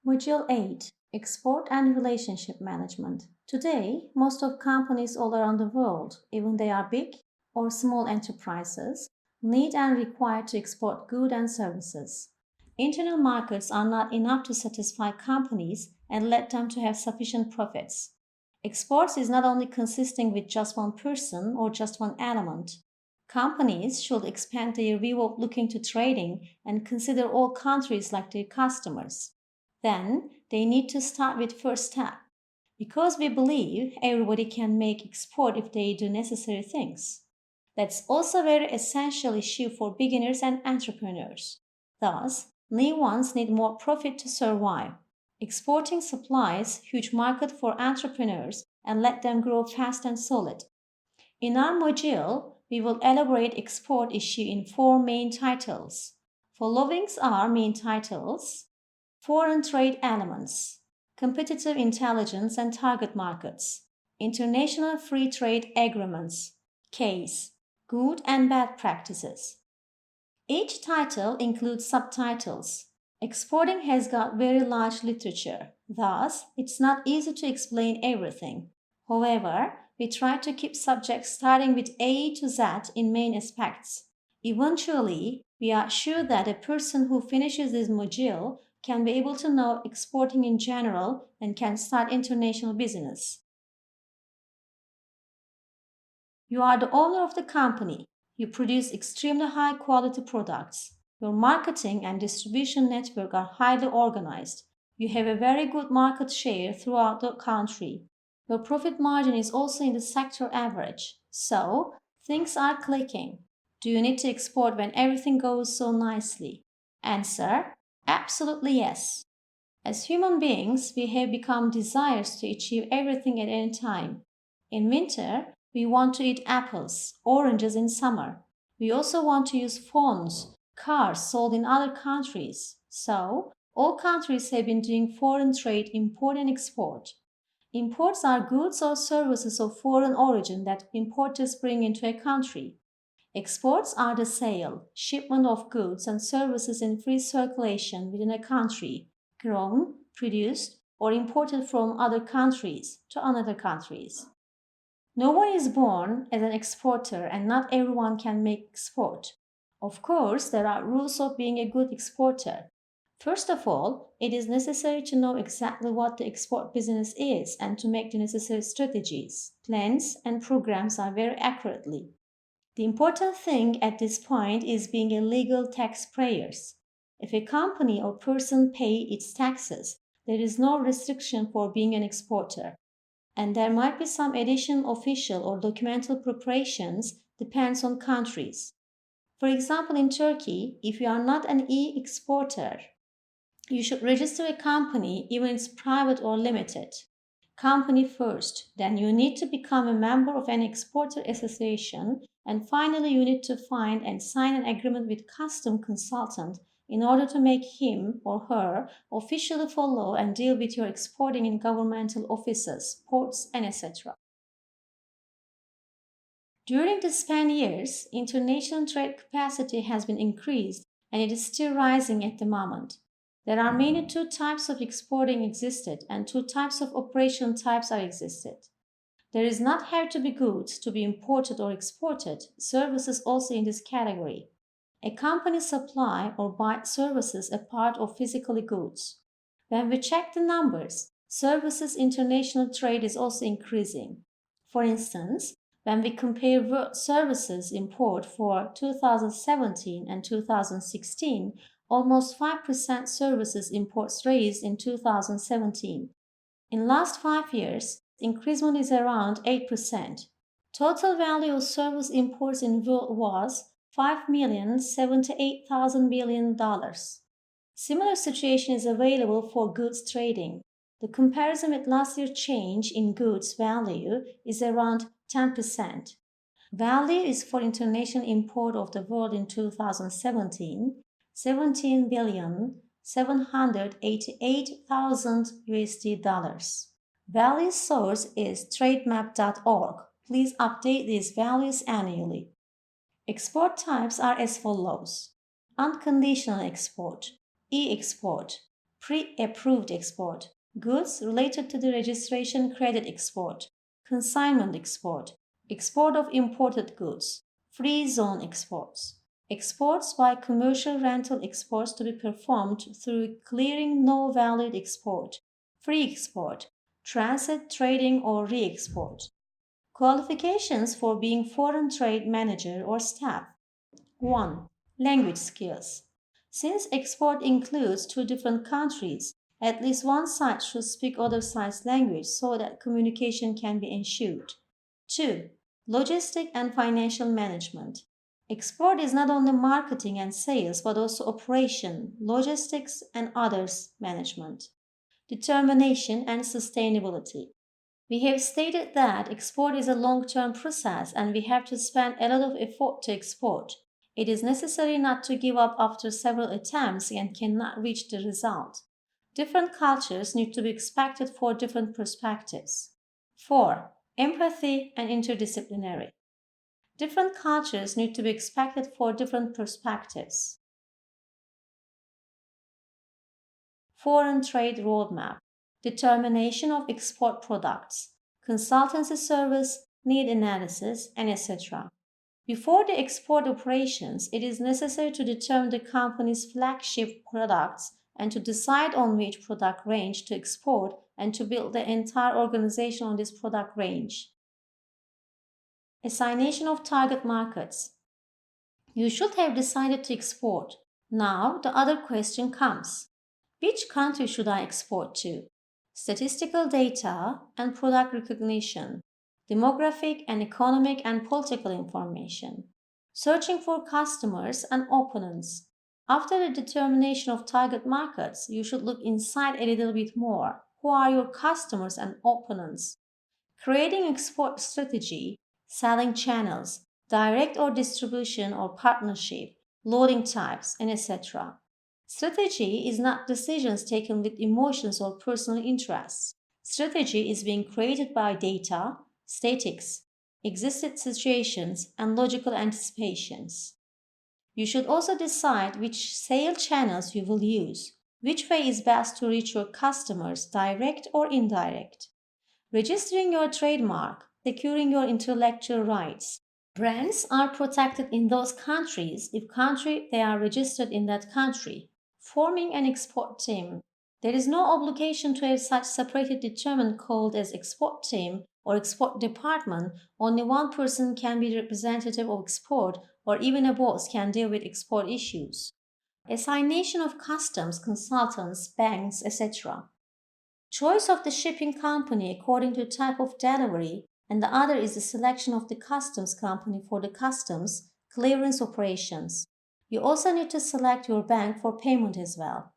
Module 8 Export and Relationship Management. Today, most of companies all around the world, even they are big or small enterprises, need and require to export goods and services. Internal markets are not enough to satisfy companies and let them to have sufficient profits. Exports is not only consisting with just one person or just one element. Companies should expand their view of looking to trading and consider all countries like their customers. Then they need to start with first step because we believe everybody can make export if they do necessary things. That's also a very essential issue for beginners and entrepreneurs. Thus, new ones need more profit to survive. Exporting supplies huge market for entrepreneurs and let them grow fast and solid. In our module, we will elaborate export issue in four main titles. Followings are main titles: foreign trade elements, competitive intelligence and target markets, international free trade agreements, case, good and bad practices. Each title includes subtitles. Exporting has got very large literature, thus it's not easy to explain everything. However, we try to keep subjects starting with A to Z in main aspects. Eventually, we are sure that a person who finishes this module can be able to know exporting in general and can start international business. You are the owner of the company. You produce extremely high quality products. Your marketing and distribution network are highly organized. You have a very good market share throughout the country. Your profit margin is also in the sector average. So, things are clicking. Do you need to export when everything goes so nicely? Answer: absolutely yes. As human beings, we have become desires to achieve everything at any time. In winter, we want to eat apples, oranges in summer. We also want to use phones, cars sold in other countries. So, all countries have been doing foreign trade, import and export. Imports are goods or services of foreign origin that importers bring into a country. Exports are the sale, shipment of goods and services in free circulation within a country, grown, produced, or imported from other countries to another countries. No one is born as an exporter and not everyone can make export. Of course, there are rules of being a good exporter. First of all, it is necessary to know exactly what the export business is and to make the necessary strategies, plans, and programs are very accurately. The important thing at this point is being a legal taxpayers. If a company or person pay its taxes, there is no restriction for being an exporter. And there might be some additional official or documental preparations, depends on countries. For example, in Turkey, if you are not an e-exporter, you should register a company even if it's private or limited. Company first, then you need to become a member of an exporter association, and finally you need to find and sign an agreement with custom consultant in order to make him or her officially follow and deal with your exporting in governmental offices, ports, and etc. During the span years, international trade capacity has been increased and it is still rising at the moment. There are mainly two types of exporting existed and two types of operation types are existed. There is not have to be goods to be imported or exported, services also in this category. A company supply or buy services a part of physically goods. When we check the numbers, services international trade is also increasing. For instance, when we compare world services import for 2017 and 2016, almost 5% services imports raised in 2017. In last 5 years, increasement is around 8%. Total value of service imports in world was $5,078,000 billion. Similar situation is available for goods trading. The comparison with last year's change in goods value is around 10%. Value is for international import of the world in 2017, 17 billion 788,000 USD dollars. Value source is trademap.org. Please update these values annually. Export types are as follows: unconditional export, e-export, pre-approved export, goods related to the registration credit export, consignment export, export of imported goods, free zone exports, exports by commercial rental exports to be performed through clearing no valid export, free export, transit trading or re-export. Qualifications for being foreign trade manager or staff. 1. Language skills. Since export includes two different countries, at least one side should speak other side's language so that communication can be ensured. 2. Logistic and financial management. Export is not only marketing and sales but also operation, logistics, and others management. Determination and sustainability. We have stated that export is a long term process and we have to spend a lot of effort to export. It is necessary not to give up after several attempts and cannot reach the result. Different cultures need to be expected for different perspectives. 4. Empathy and interdisciplinary. Different cultures need to be expected for different perspectives. Foreign trade roadmap. Determination of export products, consultancy service, need analysis, and etc. Before the export operations, it is necessary to determine the company's flagship products and to decide on which product range to export and to build the entire organization on this product range. Assignation of target markets. You should have decided to export. Now the other question comes. Which country should I export to? Statistical data and product recognition, demographic and economic and political information, searching for customers and opponents. After the determination of target markets, you should look inside a little bit more. Who are your customers and opponents? Creating export strategy, selling channels, direct or distribution or partnership, loading types, and etc. Strategy is not decisions taken with emotions or personal interests. Strategy is being created by data, statistics, existed situations, and logical anticipations. You should also decide which sales channels you will use, which way is best to reach your customers, direct or indirect. Registering your trademark, securing your intellectual rights. Brands are protected in those countries if they are registered in that country. Forming an export team. There is no obligation to have such separated determined called as export team or export department. Only one person can be representative of export or even a boss can deal with export issues. Assignation of customs, consultants, banks, etc. Choice of the shipping company according to type of delivery, and the other is the selection of the customs company for the customs clearance operations. You also need to select your bank for payment as well.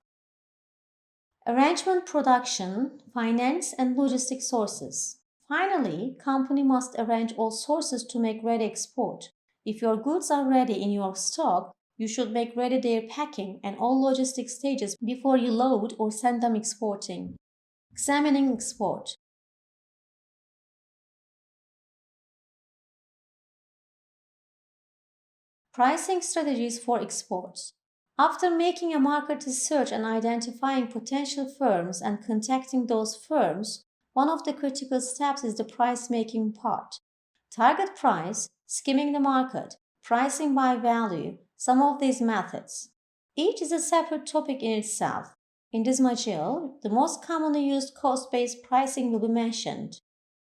Arrangement, production, finance, and logistic sources. Finally, company must arrange all sources to make ready export. If your goods are ready in your stock, you should make ready their packing and all logistic stages before you load or send them exporting. Examining export. Pricing strategies for exports. After making a market research and identifying potential firms and contacting those firms, one of the critical steps is the price making part. Target price, skimming the market, pricing by value, some of these methods. Each is a separate topic in itself. In this module, the most commonly used cost-based pricing will be mentioned.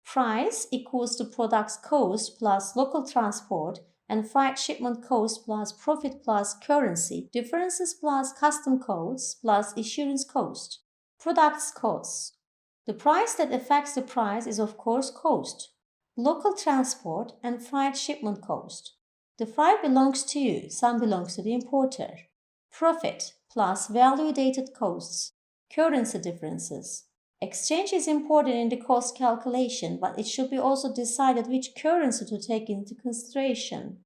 Price equals to product's cost plus local transport and freight shipment cost plus profit plus currency differences plus custom costs plus insurance cost. Product's cost. The price that affects the price is of course cost. Local transport and freight shipment cost. The freight belongs to you, some belongs to the importer. Profit plus value-dated costs. Currency differences. Exchange is important in the cost calculation, but it should be also decided which currency to take into consideration.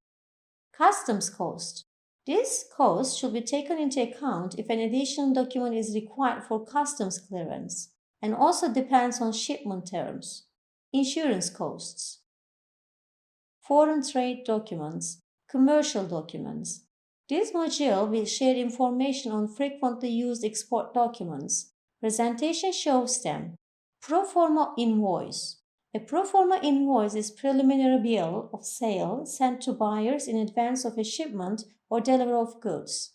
Customs cost. This cost should be taken into account if an additional document is required for customs clearance, and also depends on shipment terms. Insurance costs. Foreign trade documents, commercial documents. This module will share information on frequently used export documents. Presentation shows them. Pro forma invoice. A pro forma invoice is preliminary bill of sale sent to buyers in advance of a shipment or delivery of goods.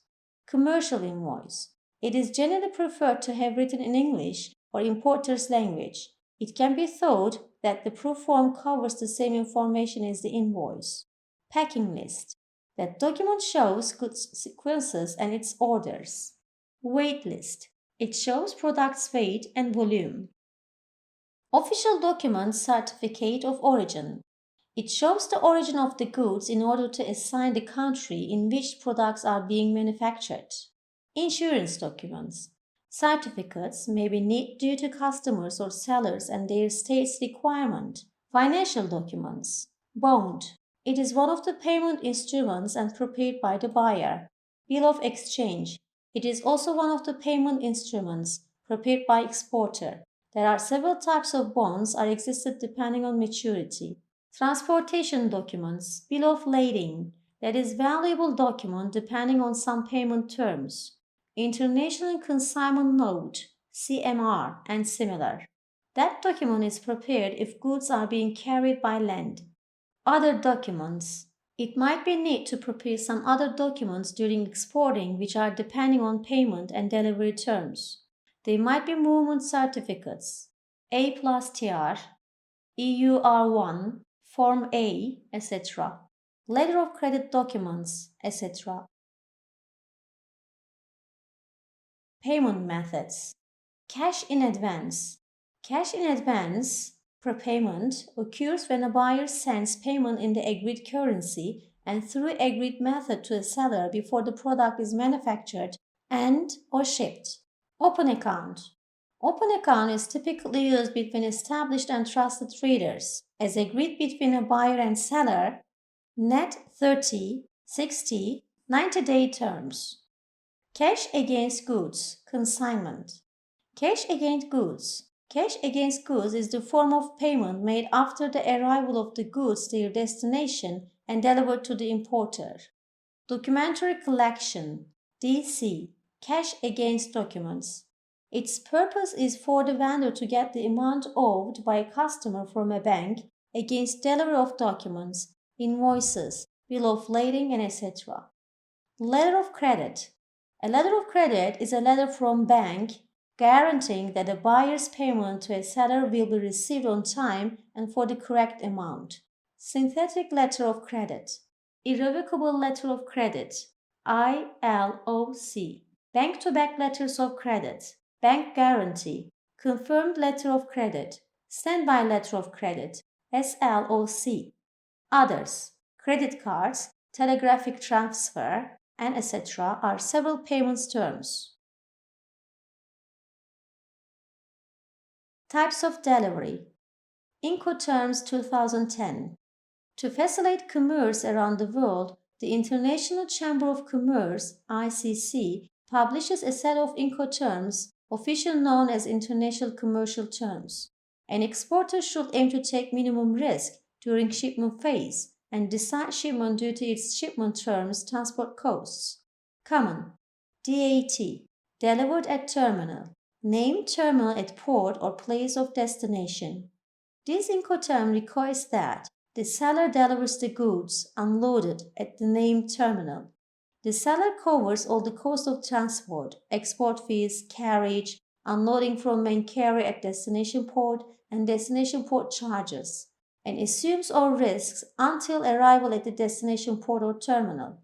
Commercial invoice. It is generally preferred to have written in English or importer's language. It can be thought that the pro form covers the same information as the invoice. Packing list. That document shows goods sequences and its orders. Weight list. It shows products' weight and volume. Official document certificate of origin. It shows the origin of the goods in order to assign the country in which products are being manufactured. Insurance documents. Certificates may be needed due to customers or sellers and their state's requirement. Financial documents. Bond. It is one of the payment instruments and prepared by the buyer. Bill of exchange. It is also one of the payment instruments prepared by exporter. There are several types of bonds are existed depending on maturity. Transportation documents. Bill of lading. That is valuable document depending on some payment terms. International Consignment Note, CMR, and similar. That document is prepared if goods are being carried by land. Other documents. It might be need to prepare some other documents during exporting which are depending on payment and delivery terms. They might be movement certificates, A plus TR, EUR1, Form A, etc. Letter of credit documents, etc. Payment methods. Cash in advance. Cash in advance prepayment occurs when a buyer sends payment in the agreed currency and through agreed method to a seller before the product is manufactured and or shipped. Open account. Open account is typically used between established and trusted traders as agreed between a buyer and seller, net 30, 60, 90-day terms. Cash against goods, consignment. Cash against goods. Cash against goods is the form of payment made after the arrival of the goods to their destination and delivered to the importer. Documentary collection, DC, cash against documents. Its purpose is for the vendor to get the amount owed by a customer from a bank against delivery of documents, invoices, bill of lading, and etc. Letter of credit. A letter of credit is a letter from bank guaranteeing that a buyer's payment to a seller will be received on time and for the correct amount. Synthetic letter of credit. Irrevocable letter of credit, ILOC. Bank-to-back letters of credit, bank guarantee, confirmed letter of credit, standby letter of credit, SLOC. Others, credit cards, telegraphic transfer, and etc. are several payments terms. Types of delivery. Incoterms 2010. To facilitate commerce around the world, the International Chamber of Commerce, ICC, publishes a set of Incoterms, officially known as International Commercial Terms. An exporter should aim to take minimum risk during shipment phase and decide shipment due to its shipment terms, transport costs. Common. DAT. Delivered at terminal. Named terminal at port or place of destination. This Incoterm requires that the seller delivers the goods unloaded at the named terminal. The seller covers all the cost of transport, export fees, carriage, unloading from main carrier at destination port, and destination port charges, and assumes all risks until arrival at the destination port or terminal.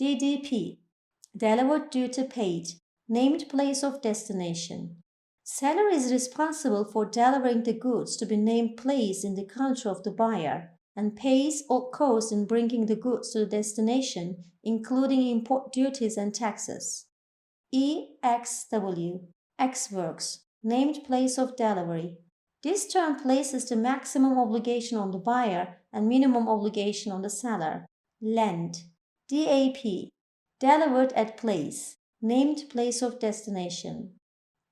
DDP. Delivered duty paid. Named place of destination. Seller is responsible for delivering the goods to be named place in the country of the buyer and pays all costs in bringing the goods to the destination, including import duties and taxes. EXW. Ex-works. Named place of delivery. This term places the maximum obligation on the buyer and minimum obligation on the seller. Land. DAP. Delivered at place. Named place of destination.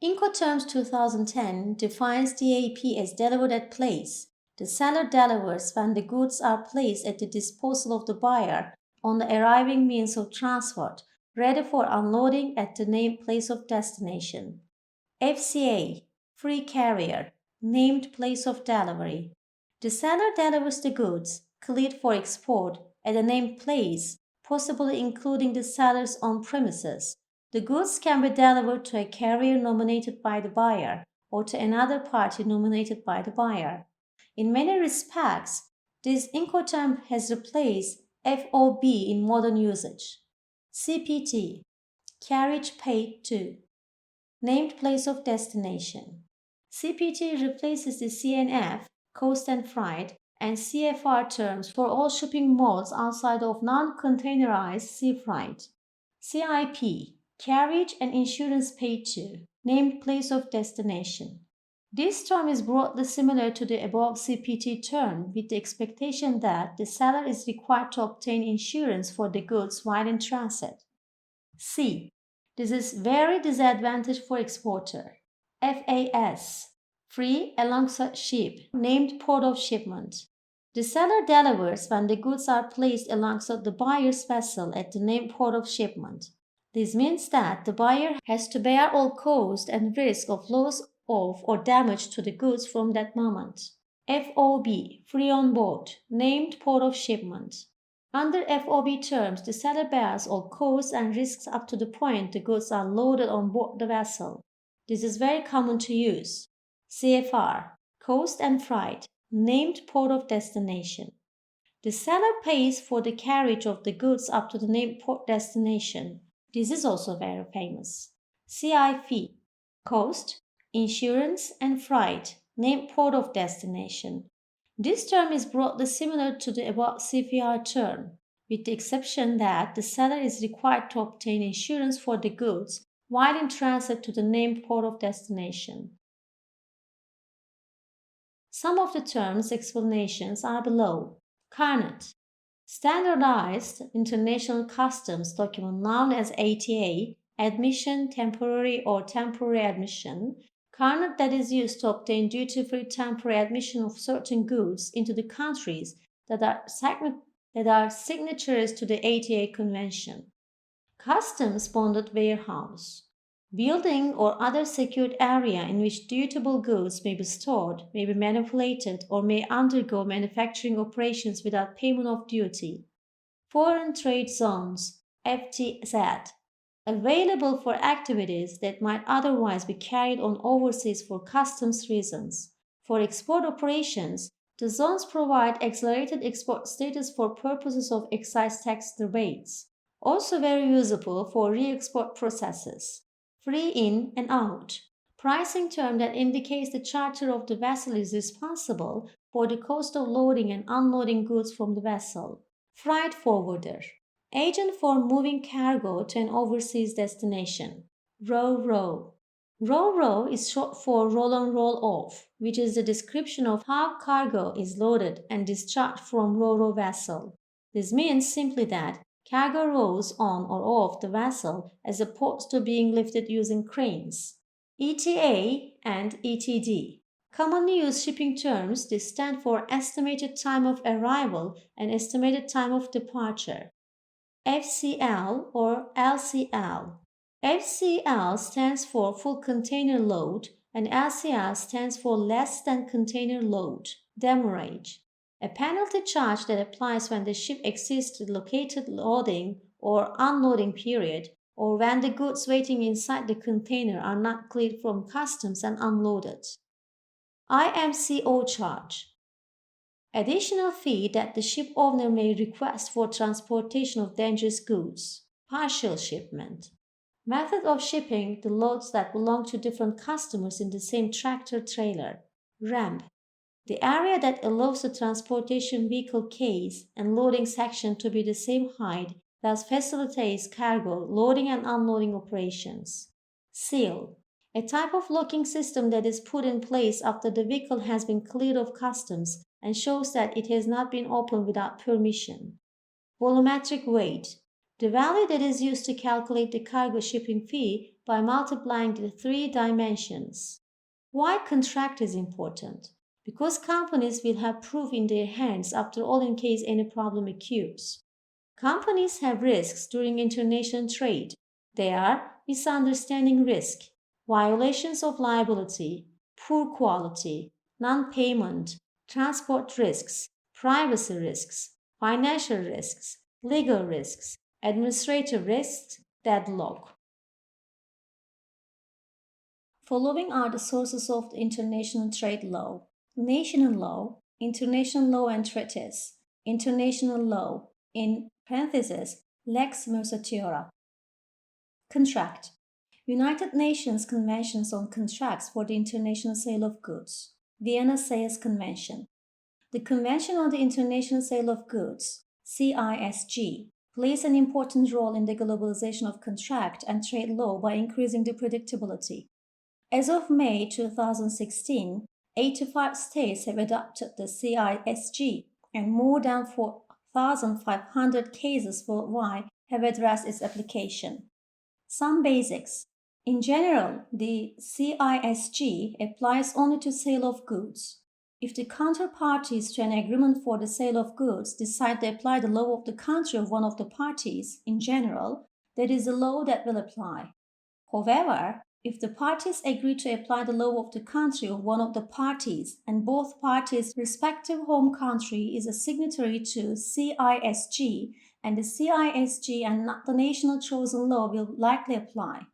Incoterms 2010 defines DAP as delivered at place. The seller delivers when the goods are placed at the disposal of the buyer on the arriving means of transport, ready for unloading at the named place of destination. FCA, free carrier, named place of delivery. The seller delivers the goods, cleared for export, at a named place, possibly including the seller's own premises. The goods can be delivered to a carrier nominated by the buyer or to another party nominated by the buyer. In many respects, this Incoterm has replaced FOB in modern usage. CPT, carriage paid to, named place of destination. CPT replaces the CNF, cost and freight, and CFR terms for all shipping modes outside of non-containerized sea freight. CIP, carriage and insurance paid to, named place of destination. This term is broadly similar to the above CPT term, with the expectation that the seller is required to obtain insurance for the goods while in transit. C. This is very disadvantageous for exporter. FAS. Free alongside ship, named port of shipment. The seller delivers when the goods are placed alongside the buyer's vessel at the named port of shipment. This means that the buyer has to bear all cost and risk of loss of or damage to the goods from that moment. FOB, free on board, named port of shipment. Under FOB terms, the seller bears all costs and risks up to the point the goods are loaded on board the vessel. This is very common to use. CFR, cost and freight, named port of destination. The seller pays for the carriage of the goods up to the named port destination. This is also very famous. CIF, cost, insurance, and freight, named port of destination. This term is broadly similar to the above CFR term, with the exception that the seller is required to obtain insurance for the goods while in transit to the named port of destination. Some of the terms' explanations are below. CARNET, standardized international customs document known as ATA, admission, temporary or temporary admission, CARNET that is used to obtain duty-free temporary admission of certain goods into the countries that are signatories to the ATA Convention. Customs bonded warehouse, building or other secured area in which dutiable goods may be stored, may be manipulated, or may undergo manufacturing operations without payment of duty. Foreign trade zones, FTZ, available for activities that might otherwise be carried on overseas for customs reasons. For export operations, the zones provide accelerated export status for purposes of excise tax rebates, also very usable for re-export processes. Free in and out, pricing term that indicates the charter of the vessel is responsible for the cost of loading and unloading goods from the vessel. Freight forwarder, agent for moving cargo to an overseas destination. RoRo. RoRo is short for roll on roll off, which is the description of how cargo is loaded and discharged from RoRo vessel. This means simply that cargo rolls on or off the vessel as opposed to being lifted using cranes. ETA and ETD. Commonly used shipping terms, they stand for estimated time of arrival and estimated time of departure. FCL or LCL. FCL stands for full container load and LCL stands for less than container load, demurrage. A penalty charge that applies when the ship exceeds the located loading or unloading period, or when the goods waiting inside the container are not cleared from customs and unloaded. IMCO charge. Additional fee that the ship owner may request for transportation of dangerous goods. Partial shipment. Method of shipping the loads that belong to different customers in the same tractor-trailer. Ramp. The area that allows the transportation vehicle case and loading section to be the same height thus facilitates cargo loading and unloading operations. Seal. A type of locking system that is put in place after the vehicle has been cleared of customs and shows that it has not been opened without permission. Volumetric weight. The value that is used to calculate the cargo shipping fee by multiplying the 3 dimensions. Why contract is important? Because companies will have proof in their hands after all in case any problem occurs. Companies have risks during international trade. They are misunderstanding risk, violations of liability, poor quality, non payment, transport risks, privacy risks, financial risks, legal risks, administrative risks, deadlock. Following are the sources of the international trade law: national law, international law and treaties, international law, in parentheses, Lex Mercatiora. Contract. United Nations Conventions on Contracts for the International Sale of Goods. Vienna Sales Convention. The Convention on the International Sale of Goods, CISG, plays an important role in the globalization of contract and trade law by increasing the predictability. As of May 2016, 85 states have adopted the CISG, and more than 4,500 cases worldwide have addressed its application. Some basics. In general, the CISG applies only to sale of goods. If the counterparties to an agreement for the sale of goods decide to apply the law of the country of one of the parties, in general, that is the law that will apply. However, if the parties agree to apply the law of the country of one of the parties and both parties' respective home country is a signatory to CISG, and the CISG and not the national chosen law will likely apply.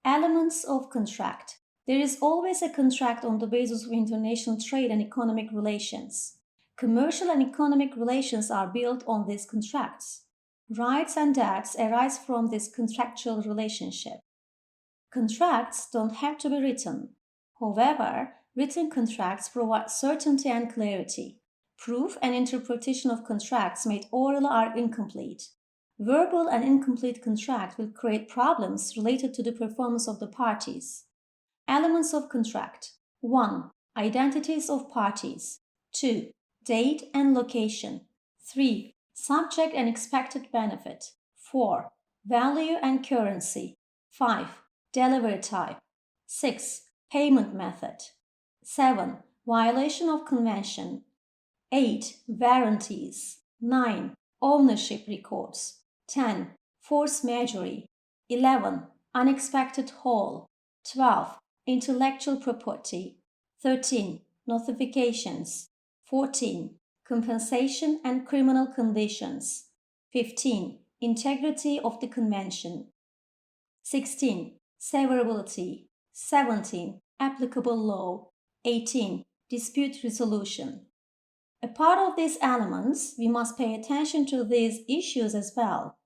Elements of contract. There is always a contract on the basis of international trade and economic relations. Commercial and economic relations are built on these contracts. Rights and debts arise from this contractual relationship. Contracts don't have to be written. However, written contracts provide certainty and clarity. Proof and interpretation of contracts made oral are incomplete. Verbal and incomplete contract will create problems related to the performance of the parties. Elements of contract. 1. Identities of parties. 2. Date and location. 3. Subject and expected benefit. 4. Value and currency. 5. Delivery type. 6. Payment method. 7. Violation of convention. 8. Warranties. 9. Ownership records. 10. Force majeure. 11. Unexpected haul. 12. Intellectual property. 13. Notifications. 14. Compensation and criminal conditions. 15. Integrity of the convention. 16. Severability. 17. Applicable law. 18. Dispute resolution. A part of these elements, we must pay attention to these issues as well.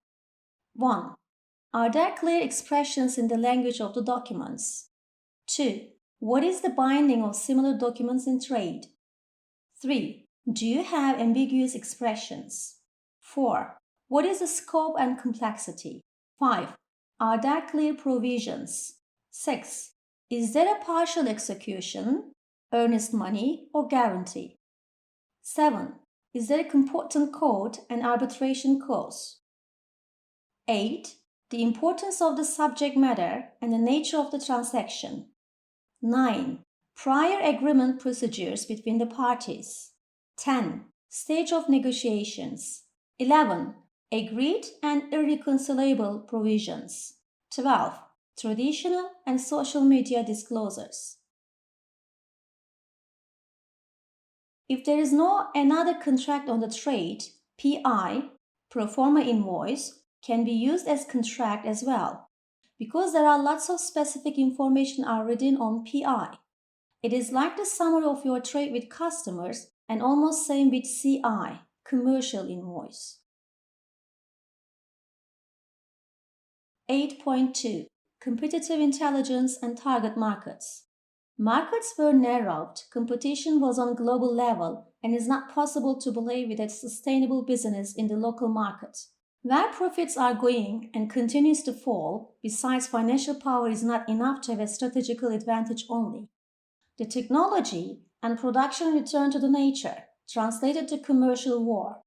1. Are there clear expressions in the language of the documents? 2. What is the binding of similar documents in trade? 3. Do you have ambiguous expressions? 4. What is the scope and complexity? 5. Are there clear provisions? 6. Is there a partial execution, earnest money, or guarantee? 7. Is there a component code and arbitration clause? 8. The importance of the subject matter and the nature of the transaction. 9. Prior agreement procedures between the parties. 10. Stage of negotiations. 11. Agreed and irreconcilable provisions. 12. Traditional and social media disclosures. If there is no another contract on the trade, PI, pro forma invoice, can be used as contract as well, because there are lots of specific information are written on PI. It is like the summary of your trade with customers and almost same with CI, commercial invoice. 8.2. Competitive intelligence and target markets. Markets were narrowed, competition was on global level, and it's not possible to believe with a sustainable business in the local market. Where profits are going and continues to fall, besides financial power is not enough to have a strategical advantage only. The technology and production return to the nature, translated to commercial war.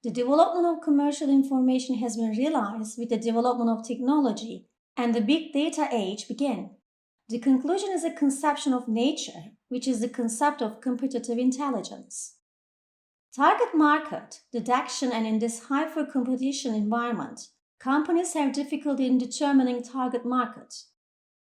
The development of commercial information has been realized with the development of technology, and the big data age began. The conclusion is a conception of nature, which is the concept of competitive intelligence. Target market, detection, and in this hyper-competition environment, companies have difficulty in determining target market.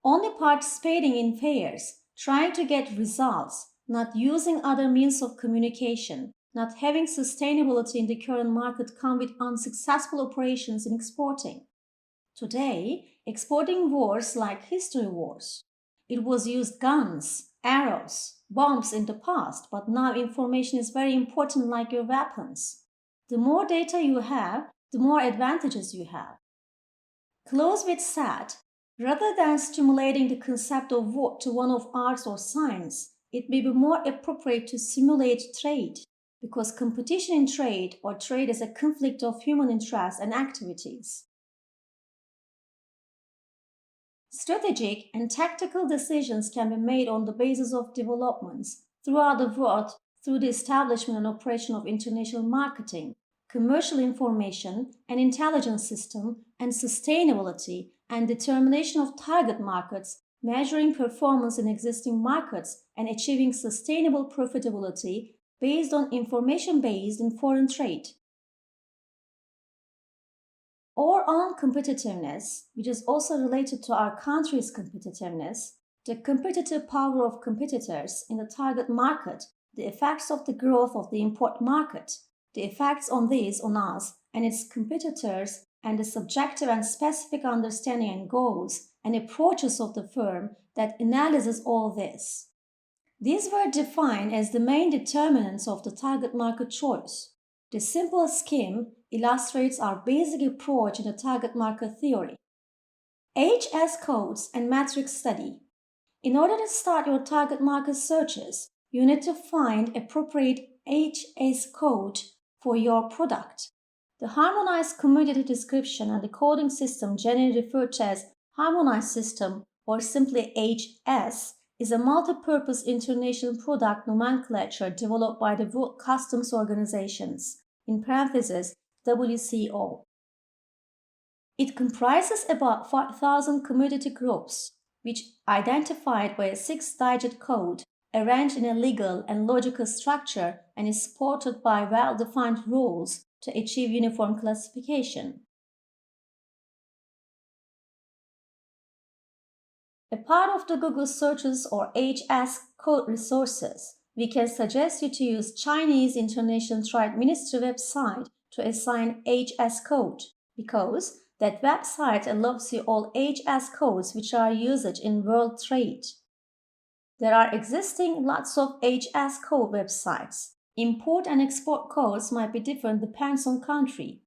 Only participating in fairs, trying to get results, not using other means of communication, not having sustainability in the current market come with unsuccessful operations in exporting. Today, exporting wars like history wars. It was used guns, arrows, bombs in the past, but now information is very important like your weapons. The more data you have, the more advantages you have. Clausewitz said, rather than stimulating the concept of war to one of arts or science, it may be more appropriate to simulate trade, because competition in trade or trade is a conflict of human interests and activities. Strategic and tactical decisions can be made on the basis of developments throughout the world through the establishment and operation of international marketing, commercial information and intelligence system, and sustainability and determination of target markets, measuring performance in existing markets and achieving sustainable profitability based on information based in foreign trade. Or on competitiveness, which is also related to our country's competitiveness, the competitive power of competitors in the target market, the effects of the growth of the import market, the effects on these on us and its competitors, and the subjective and specific understanding and goals and approaches of the firm that analyzes all this. These were defined as the main determinants of the target market choice. The simple scheme illustrates our basic approach in the target market theory. HS codes and matrix study. In order to start your target market searches, you need to find appropriate HS code for your product. The harmonized commodity description and the coding system, generally referred to as harmonized system or simply HS, is a multi-purpose international product nomenclature developed by the World Customs Organizations, in parentheses WCO. It comprises about 5,000 commodity groups, which identified by a 6-digit code arranged in a legal and logical structure and is supported by well-defined rules to achieve uniform classification. A part of the Google searches or HS code resources, we can suggest you to use Chinese International Trade Ministry website to assign HS code, because that website allows you all HS codes which are used in world trade. There are existing lots of HS code websites. Import and export codes might be different depends on country.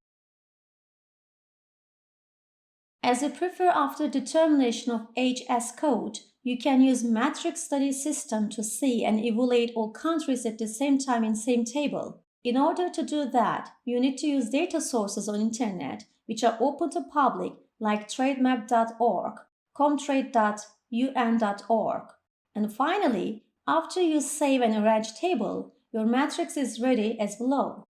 As you prefer after determination of HS code, you can use matrix study system to see and evaluate all countries at the same time in same table. In order to do that, you need to use data sources on internet which are open to public like trademap.org, comtrade.un.org. And finally, after you save and arrange table, your matrix is ready as below.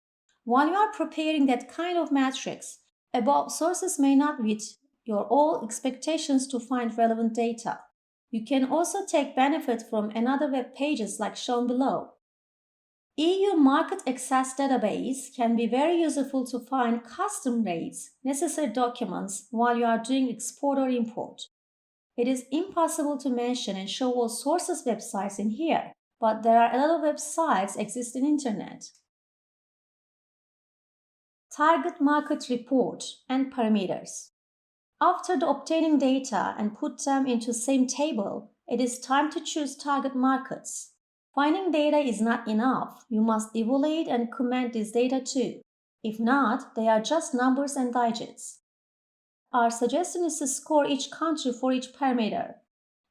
While you are preparing that kind of matrix, above sources may not meet your all expectations to find relevant data. You can also take benefit from another web pages like shown below. EU Market Access Database can be very useful to find custom rates, necessary documents while you are doing export or import. It is impossible to mention and show all sources websites in here, but there are a lot of websites exist in internet. Target market report and parameters. After obtaining data and put them into same table, it is time to choose target markets. Finding data is not enough. You must evaluate and comment this data too. If not, they are just numbers and digits. Our suggestion is to score each country for each parameter.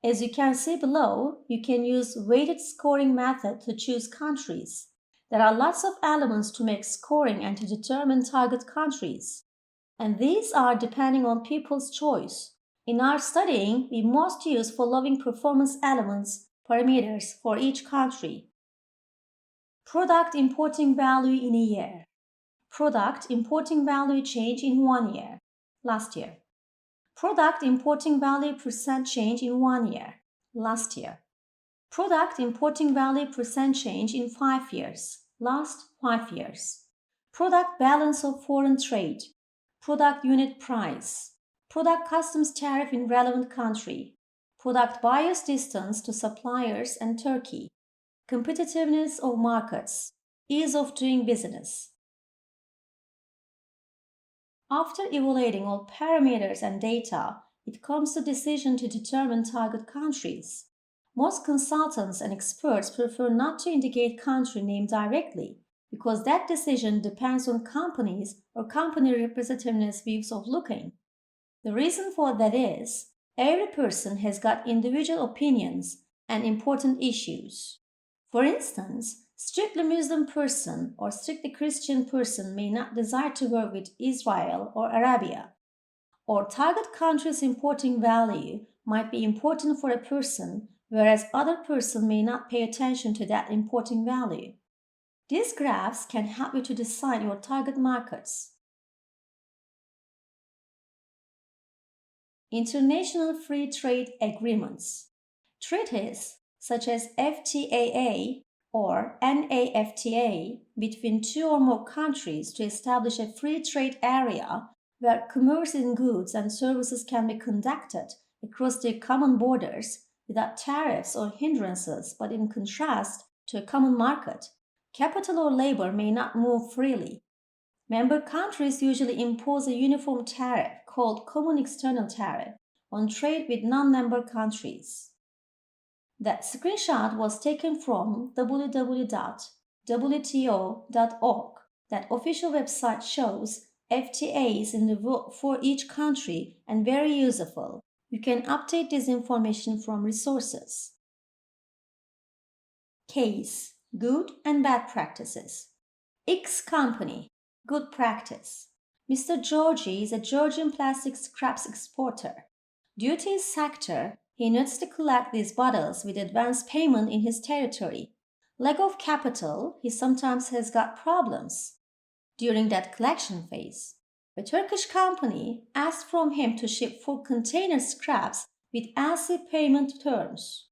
As you can see below, you can use weighted scoring method to choose countries. There are lots of elements to make scoring and to determine target countries. And these are depending on people's choice. In our studying, we must use following performance elements, parameters for each country. Product importing value in a year. Product importing value change in 1 year, last year. Product importing value percent change in 1 year, last year. Product importing value percent change in 5 years, last 5 years. Product balance of foreign trade, product unit price, product customs tariff in relevant country, product buyers distance to suppliers and Turkey, competitiveness of markets, ease of doing business. After evaluating all parameters and data, it comes to decision to determine target countries. Most consultants and experts prefer not to indicate country name directly because that decision depends on companies or company representativeness views of looking. The reason for that is every person has got individual opinions and important issues. For instance, strictly Muslim person or strictly Christian person may not desire to work with Israel or Arabia. Or target country's importing value might be important for a person, whereas other person may not pay attention to that importing value. These graphs can help you to decide your target markets. International Free Trade Agreements. Treaties such as FTAA or NAFTA between two or more countries to establish a free trade area where commerce in goods and services can be conducted across their common borders without tariffs or hindrances, but in contrast to a common market, capital or labor may not move freely. Member countries usually impose a uniform tariff called Common External Tariff on trade with non-member countries. That screenshot was taken from www.wto.org. That official website shows FTAs in the world for each country and very useful. You can update this information from resources. Case: good and bad practices. X company, good practice. Mr. Georgi is a Georgian plastic scraps exporter. Due to his sector, he needs to collect these bottles with advance payment in his territory. Lack of capital, he sometimes has got problems. During that collection phase, a Turkish company asked from him to ship 4 container scraps with LC payment terms.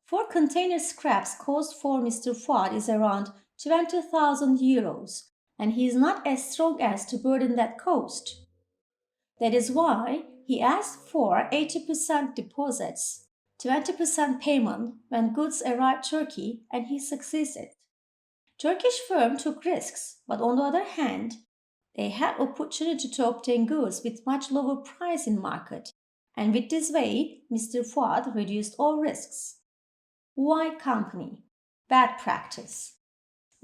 4 container scraps cost for Mr. Fuad is around 20,000 euros, and he is not as strong as to burden that cost. That is why he asked for 80% deposits, 20% payment when goods arrived Turkey, and he succeeded. Turkish firm took risks, but on the other hand, they had opportunity to obtain goods with much lower price in market, and with this way, Mr. Fuad reduced all risks. Y company, bad practice.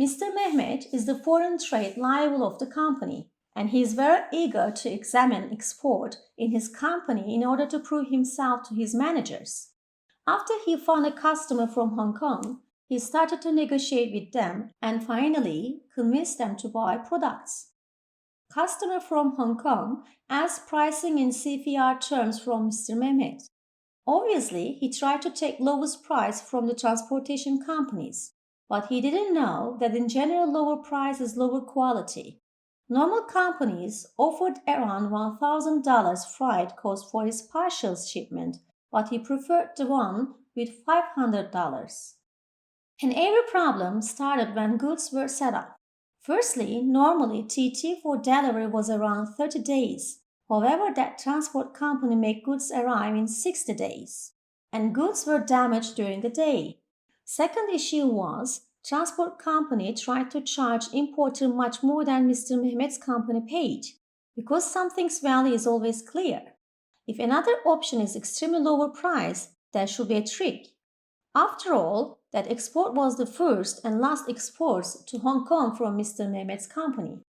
Mr. Mehmet is the foreign trade liable of the company, and he is very eager to examine export in his company in order to prove himself to his managers. After he found a customer from Hong Kong, he started to negotiate with them and finally convinced them to buy products. Customer from Hong Kong asked pricing in CFR terms from Mr. Mehmet. Obviously, he tried to take lowest price from the transportation companies, but he didn't know that in general lower price is lower quality. Normal companies offered around $1,000 freight cost for his partial shipment, but he preferred the one with $500. And every problem started when goods were set up. Firstly, normally TT for delivery was around 30 days. However, that transport company made goods arrive in 60 days, and goods were damaged during the day. Second issue was transport company tried to charge importer much more than Mr. Mehmet's company paid, because something's value is always clear. If another option is extremely lower price, there should be a trick. After all, that export was the first and last exports to Hong Kong from Mr. Mehmet's company.